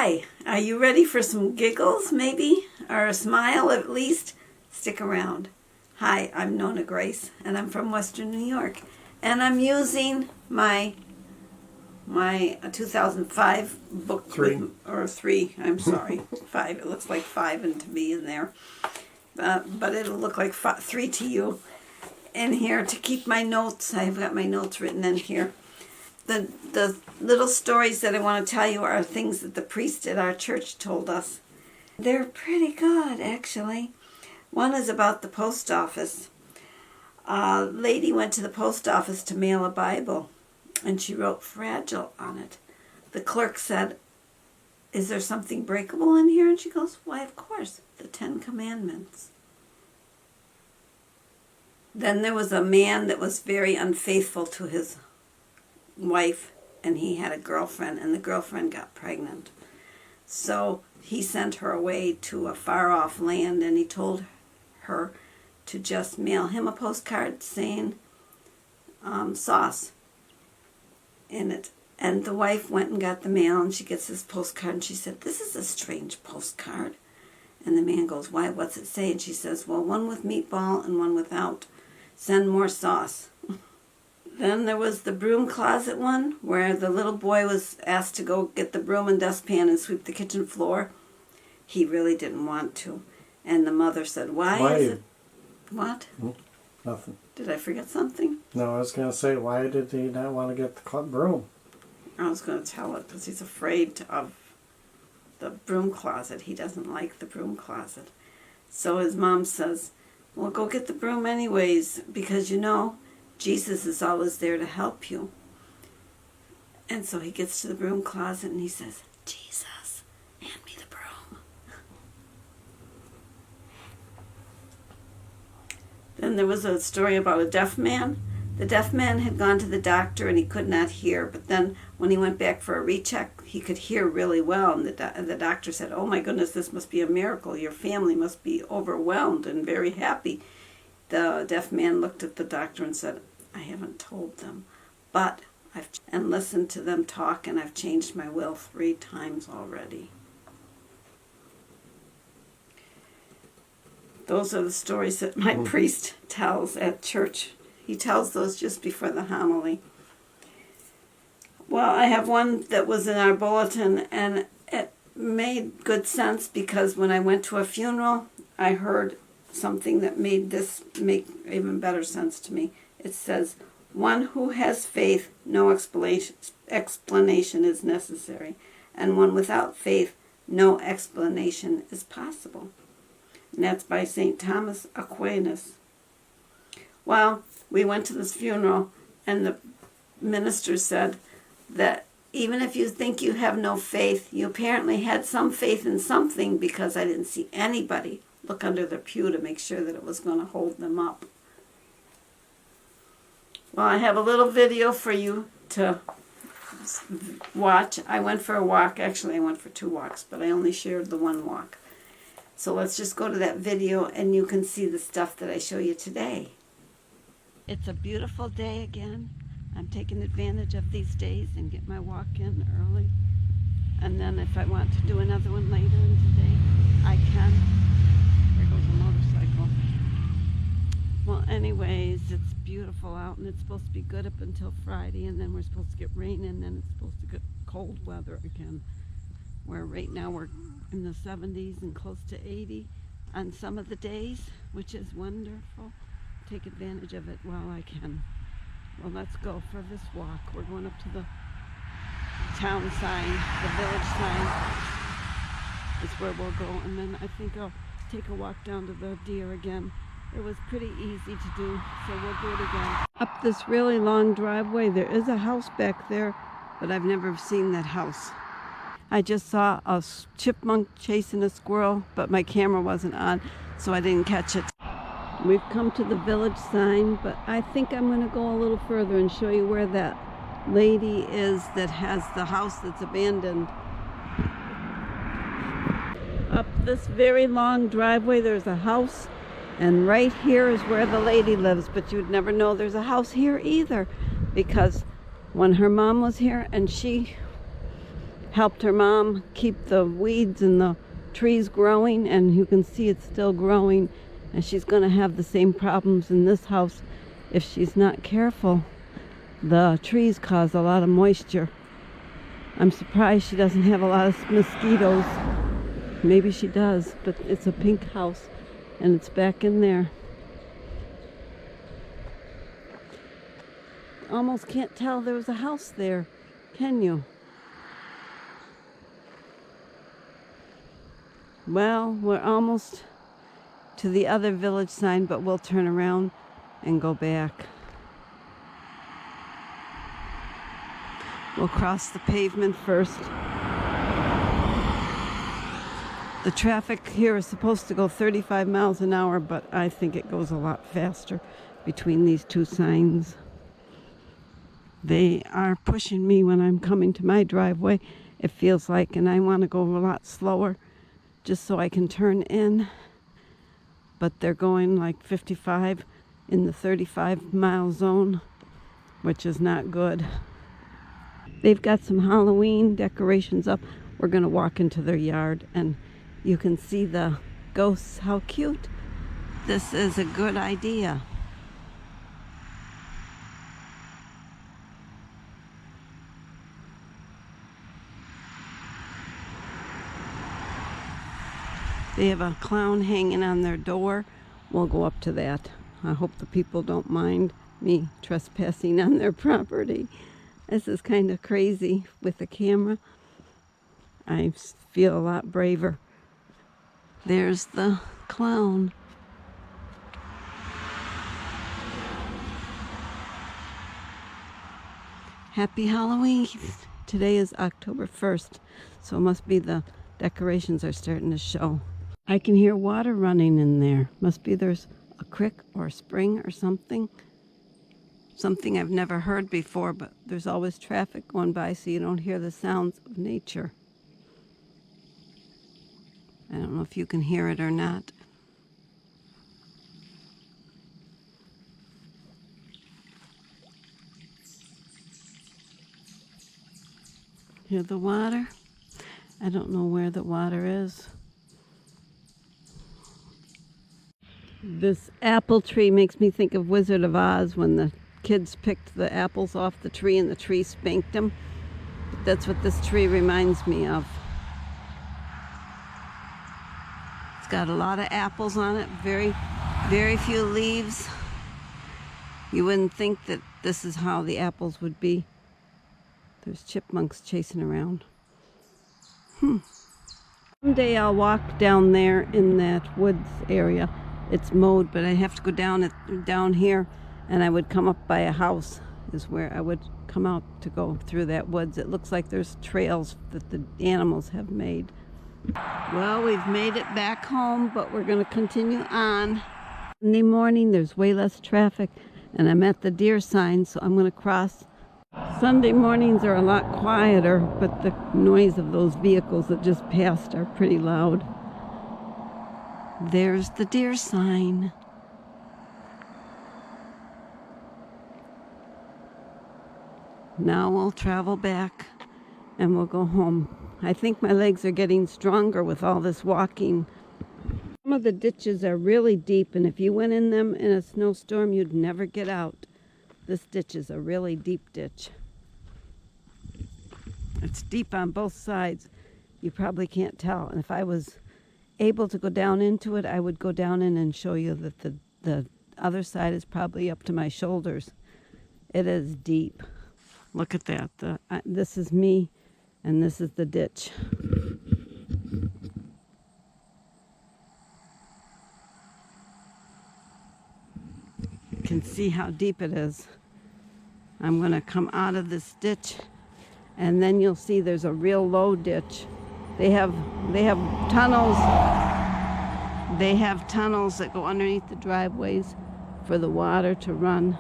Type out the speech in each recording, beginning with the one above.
Hi, are you ready for some giggles, maybe? Or a smile, at least? Stick around. Hi, I'm NonnaGrace, and I'm from Western New York. And I'm using my 2005 book. Three, I'm sorry. 5, it looks like 5 and to me in there. But it'll look like 3 to you. In here to keep my notes. I've got my notes written in here. The little stories that I want to tell you are things that the priest at our church told us. They're pretty good, actually. One is about the post office. A lady went to the post office to mail a Bible, and she wrote fragile on it. The clerk said, "Is there something breakable in here?" And she goes, "Why, of course, the 10 Commandments." Then there was a man that was very unfaithful to his wife, and he had a girlfriend, and the girlfriend got pregnant. So he sent her away to a far-off land, and he told her to just mail him a postcard saying sauce in it. And the wife went and got the mail, and she gets this postcard, and she said, "This is a strange postcard." And the man goes, "Why, what's it say?" And she says, "Well, one with meatball and one without. Send more sauce." Then there was the broom closet one, where the little boy was asked to go get the broom and dustpan and sweep the kitchen floor. He really didn't want to. And the mother said, Why is it? What? Nothing. Did I forget something? No, I was going to say, why did he not want to get the broom? I was going to tell it because he's afraid of the broom closet. He doesn't like the broom closet. So his mom says, "Well, go get the broom anyways, because Jesus is always there to help you." And so he gets to the broom closet and he says, "Jesus, hand me the broom." Then there was a story about a deaf man. The deaf man had gone to the doctor and he could not hear, but then when he went back for a recheck, he could hear really well. And the doctor said, "Oh my goodness, this must be a miracle. Your family must be overwhelmed and very happy." The deaf man looked at the doctor and said, "I haven't told them, but I've listened to them talk, and I've changed my will 3 times already." Those are the stories that my priest tells at church. He tells those just before the homily. Well, I have one that was in our bulletin, and it made good sense because when I went to a funeral, I heard something that made this make even better sense to me. It says, "One who has faith, no explanation is necessary, and one without faith, no explanation is possible." And that's by St. Thomas Aquinas. Well, we went to this funeral, and the minister said that even if you think you have no faith, you apparently had some faith in something, because I didn't see anybody look under the pew to make sure that it was going to hold them up. Well, I have a little video for you to watch. I went for a walk. Actually, I went for 2 walks, but I only shared the 1 walk. So let's just go to that video, and you can see the stuff that I show you today. It's a beautiful day again. I'm taking advantage of these days and get my walk in early. And then if I want to do another one later in the day, I can. There goes a motorcycle. Well, anyways, it's beautiful out, and it's supposed to be good up until Friday, and then we're supposed to get rain, and then it's supposed to get cold weather again, where right now we're in the 70s and close to 80 on some of the days, which is wonderful. Take advantage of it while I can. Well, let's go for this walk. We're going up to the town sign, the village sign. Is where we'll go, and then I think I'll take a walk down to the deer again. It was pretty easy to do, so we'll do it again. Up this really long driveway, there is a house back there, but I've never seen that house. I just saw a chipmunk chasing a squirrel, but my camera wasn't on, so I didn't catch it. We've come to the village sign, but I think I'm going to go a little further and show you where that lady is that has the house that's abandoned. Up this very long driveway, there's a house, and right here is where the lady lives, but you'd never know there's a house here either, because when her mom was here and she helped her mom keep the weeds and the trees growing, and you can see it's still growing, and she's going to have the same problems in this house if she's not careful. The trees cause a lot of moisture. I'm surprised she doesn't have a lot of mosquitoes. Maybe she does, but it's a pink house and it's back in there. Almost can't tell there was a house there, can you? Well, we're almost to the other village sign, but we'll turn around and go back. We'll cross the pavement first. The traffic here is supposed to go 35 miles an hour, but I think it goes a lot faster between these two signs. They are pushing me when I'm coming to my driveway, it feels like, and I want to go a lot slower just so I can turn in. But they're going like 55 in the 35-mile zone, which is not good. They've got some Halloween decorations up. We're going to walk into their yard and you can see the ghosts. How cute. This is a good idea. They have a clown hanging on their door. We'll go up to that. I hope the people don't mind me trespassing on their property. This is kind of crazy with the camera. I feel a lot braver. There's the clown. Happy Halloween. Today is October 1st, so it must be the decorations are starting to show. I can hear water running in there. Must be there's a creek or a spring or something. Something I've never heard before, but there's always traffic going by, so you don't hear the sounds of nature. I don't know if you can hear it or not. Hear the water? I don't know where the water is. This apple tree makes me think of Wizard of Oz when the kids picked the apples off the tree and the tree spanked them. That's what this tree reminds me of. It's got a lot of apples on it, very few leaves. You wouldn't think that this is how the apples would be. There's chipmunks chasing around. Someday I'll walk down there in that woods area. It's mowed, but I have to go down here, and I would come up by a house is where I would come out to go through that woods. It looks like there's trails that the animals have made. Well, we've made it back home, but we're going to continue on. Sunday morning, there's way less traffic, and I'm at the deer sign, so I'm going to cross. Sunday mornings are a lot quieter, but the noise of those vehicles that just passed are pretty loud. There's the deer sign. Now we'll travel back and we'll go home. I think my legs are getting stronger with all this walking. Some of the ditches are really deep, and if you went in them in a snowstorm, you'd never get out. This ditch is a really deep ditch. It's deep on both sides. You probably can't tell. And if I was able to go down into it, I would go down in and show you that the other side is probably up to my shoulders. It is deep. Look at that. This is me, and this is the ditch. You can see how deep it is. I'm going to come out of this ditch, and then you'll see there's a real low ditch. They have tunnels. They have tunnels that go underneath the driveways for the water to run.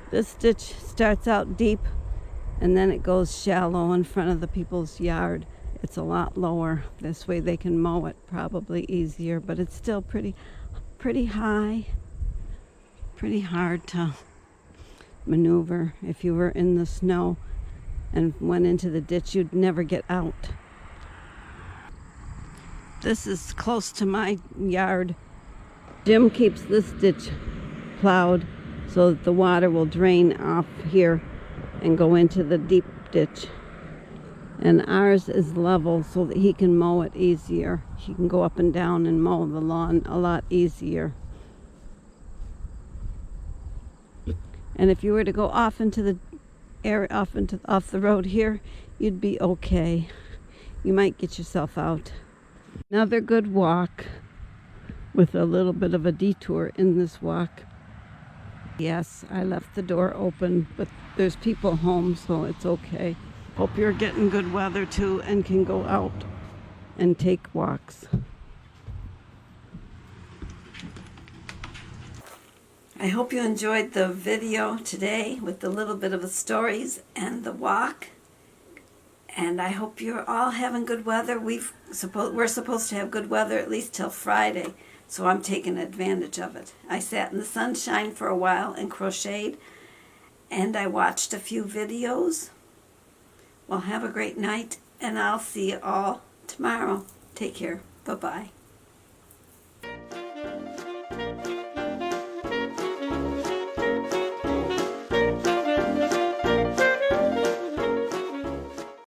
This ditch starts out deep, and then it goes shallow in front of the people's yard. It's a lot lower. This way they can mow it probably easier, but it's still pretty high. Pretty hard to maneuver if you were in the snow. and went into the ditch, you'd never get out. This is close to my yard. Jim keeps this ditch plowed so that the water will drain off here and go into the deep ditch. And ours is level so that he can mow it easier. He can go up and down and mow the lawn a lot easier. And if you were to go off into the area, off the road here, you'd be okay. You might get yourself out. Another good walk with a little bit of a detour in this walk. Yes, I left the door open, but there's people home, so it's okay. Hope you're getting good weather too and can go out and take walks. I hope you enjoyed the video today with the little bit of the stories and the walk. And I hope you're all having good weather. We're supposed to have good weather at least till Friday, so I'm taking advantage of it. I sat in the sunshine for a while and crocheted, and I watched a few videos. Well, have a great night, and I'll see you all tomorrow. Take care. Bye-bye.